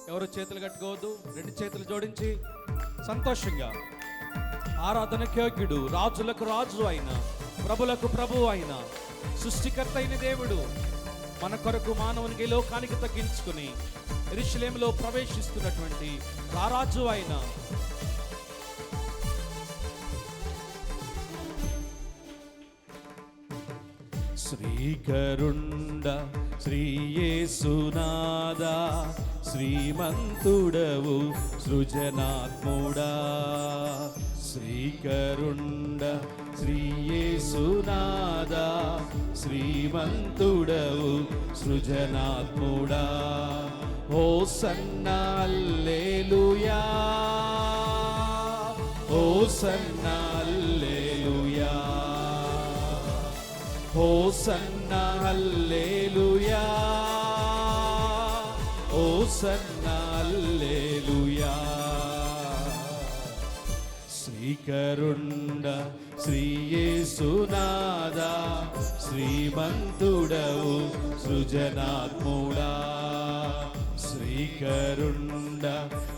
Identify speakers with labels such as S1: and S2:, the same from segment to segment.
S1: ఎవరు చేతులు కట్టుకోవద్దు, రెండు చేతులు జోడించి సంతోషంగా ఆరాధనకు యోగ్యుడు, రాజులకు రాజు అయిన, ప్రభులకు ప్రభువు అయిన, సృష్టికర్త అయిన దేవుడు మన కొరకు మానవునికి లోకానికి తగ్గించుకుని యెరూషలేములో ప్రవేశిస్తున్నటువంటి రారాజు అయిన శ్రీకరుండ శ్రీయేసునాదా, శ్రీమంతుడవు సృజనాత్ముడా. శ్రీకరుండ శ్రీయేసునాదా, శ్రీమంతుడవు సృజనాత్ముడా. హోసన్నా హల్లెలూయా, హోసన్నా హల్లెలూయా, హోసన్నా హల్లెలూయా, హోసన్నా హల్లెలూయా. శ్రీకరుండ శ్రీయేసునాదా, శ్రీమంతుడవు సృజనాత్ముడా. శ్రీకరుండ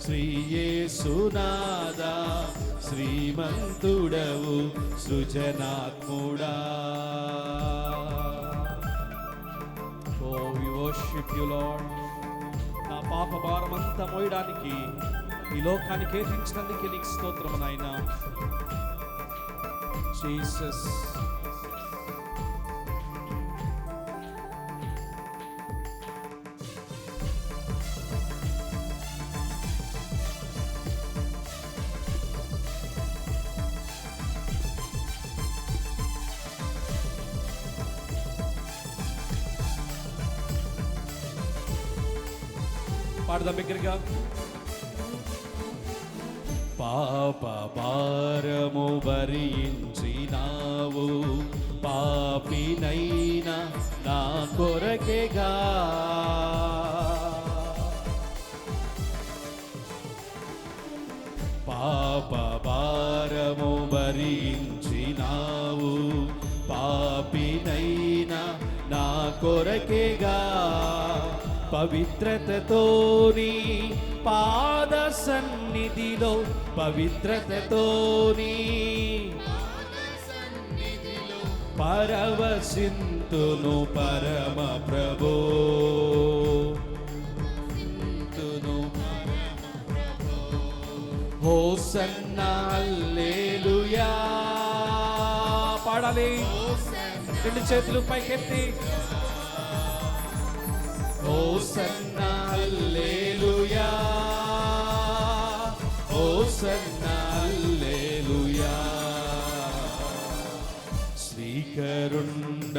S1: శ్రీయేసునాదా, శ్రీమంతుడవు సృజనాత్ముడా. Oh, we worship you, Lord. నా పాప భారమంతా మోయడానికి ఈ లోకానికి ఏర్పించినందుకు నీకు స్తోత్రము నాయనా. జీసస్. పాడదాం బిగ్గరగా. పాప భారము భరించినావు, పాపినైనా నా కొరకేగా. పాప భారము భరించినావు, పాపినైనా నా కొరకేగా. పవిత్రతతోని పాద సన్నిధిలో, పవిత్రతతోని పరవశింతును పరమ ప్రభో. హోసన్నా హల్లెలూయా. పాడాలి, రెండు చేతులు పైకెత్తి. హోసన్నా హల్లెలూయా, హోసన్నా హల్లెలూయా. శ్రీకరుండ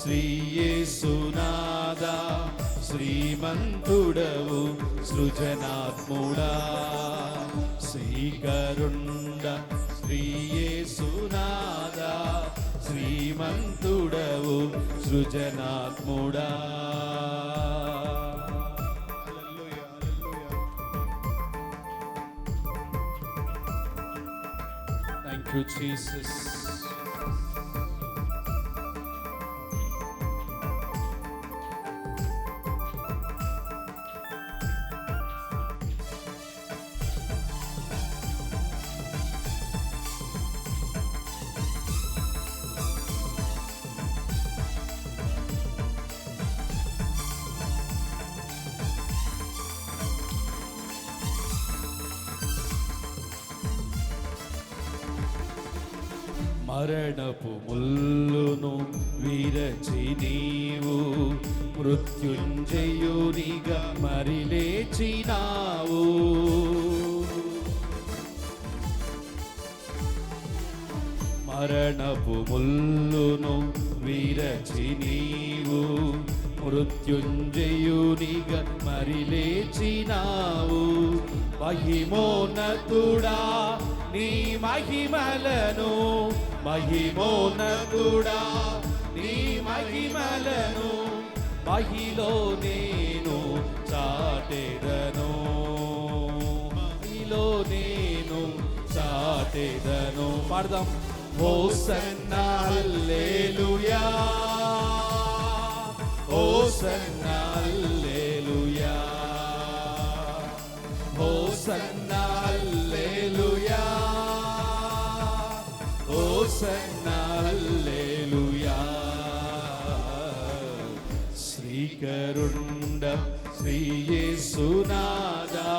S1: శ్రీయేసునాదా, శ్రీమంతుడవు సృజనాత్ముడా. శ్రీకరుండ శ్రీయేసునాదా, శ్రీమంతుడవు సృజనాత్ముడా. Thank you, Jesus. మరణపు ముల్లును విరచి నీవు, మృత్యుంజయునిగా మరి లేచినావు. మరణపు ముల్లును విరచి నీవు, మృత్యుంజయునిగా మరి లేచినావు. మహిమోన్నతుడా నీ మహిమలను, మహిమోన్నతుడా నీ మహిమలను మహిలో నేను చాటెదను, మహిలో నేను చాటెదను. పాడదాం. హోసన్నా హల్లెలూయా, హోసన్నా హల్లెలూయా, హోసన్నా హల్లెలూయా. శ్రీకరుండ శ్రీ యేసునాథా,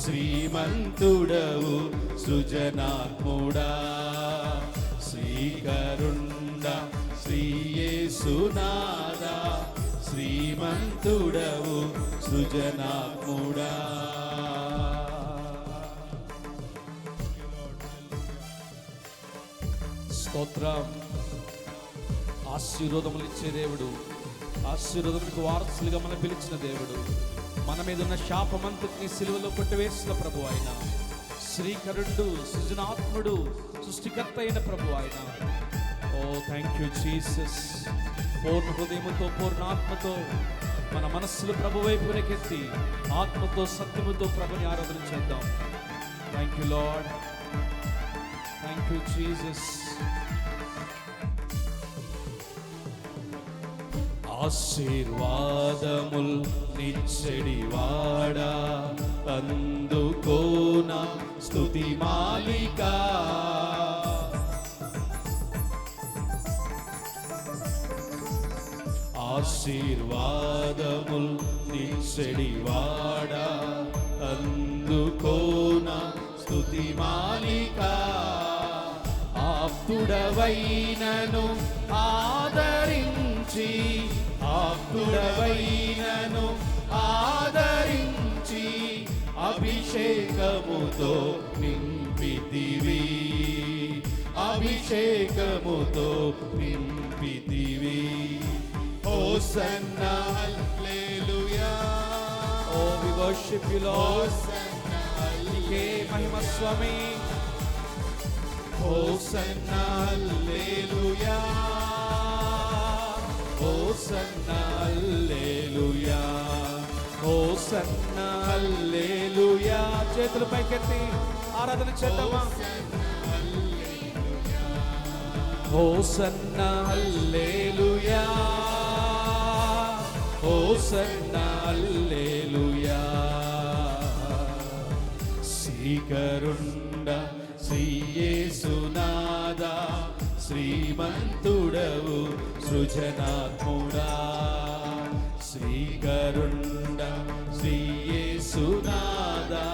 S1: శ్రీమంతుడవు సృజనాత్ముడా. శ్రీకరుండ శ్రీ యేసునాథా, శ్రీమంతుడవు సృజనాత్ముడా. స్తోత్రం. ఆశీర్వాదములు ఇచ్చే దేవుడు, ఆశీర్వాదములకు వారసులుగా మనం పిలిచిన దేవుడు, మన మీద ఉన్న శాపమంతటిని సిలువలో కొట్టివేసిన ప్రభు ఆయన, శ్రీకరుడు, సృజనాత్ముడు, సృష్టికర్త అయిన ప్రభు ఆయన. ఓ థ్యాంక్ యూ జీసస్. పూర్ణ హృదయముతో, పూర్ణాత్మతో మన మనస్సులు ప్రభు వైపు రెకెత్తి ఆత్మతో సత్యముతో ప్రభుని ఆరాధన చేద్దాం. Thank you lord, thank you Jesus. ఆశీర్వాదముల్ నిచ్చెడివాడా, అందుకోనా స్తుతి మాలిక. ఆశీర్వాదముల్ నిచ్చెడివాడా, అందుకోనా స్తుతి మాలిక. ఆప్తుడవైనను ఆదరించి, ఆప్తుడవైనను ఆదరించి, అభిషేకముతో నింపితివి, అభిషేకముతో నింపితివి. హోసన్నా హల్లెలూయా. Oh we worship you lord. నీకే మహిమ స్వామి. హోసన్నా హల్లెలూయా, హోసన్నా హల్లెలూయా, హోసన్నా హల్లెలూయా. చేతులు పైకెత్తి ఆరాధన చేద్దామా? హోసన్నా హల్లెలూయా, హోసన్నా హల్లెలూయా. శ్రీకరుండ శ్రీ యేసునాథా, శ్రీమంతుడవు సృజనాత్ముడా. శ్రీకరుండ శ్రీ యేసునాథా,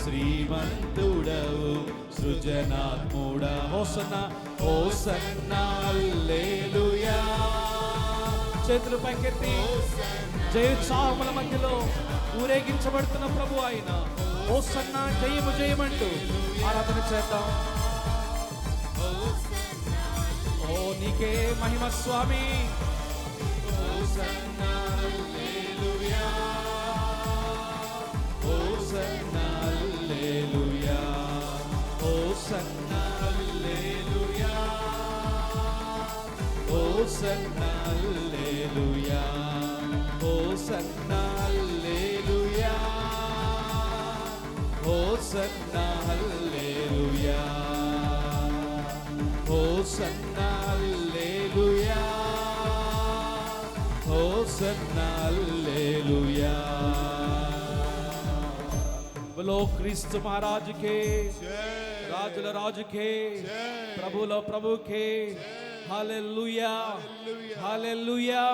S1: శ్రీమంతుడవు సృజనాత్ముడా. హోసన్నా, హోసన్నా హల్లెలూయా. చేతులు పైకెత్తి జయోత్సాహముల మధ్యలో ఊరేగించబడుతున్న ప్రభు ఆయన. హోసన్నా జయము జయమంటూ ఆరాధన చేద్దాం. ఓ నీకే మహిమ స్వామి. హోసన్నా హల్లెలూయా, హోసన్నా హల్లెలూయా, హోసన్నా హల్లెలూయా, హోసన్నా హల్లెలూయా, హోసన్నా హల్లెలూయా, హోసన్నా హల్లెలూయా, హోసన్నా హల్లెలూయా, హోసన్నా హల్లెలూయా. బలో క్రీస్తు మహారాజుకే, రాజుల రాజుకే, ప్రభుల ప్రభుకే. హల్లెలూయా, హల్లెలూయా.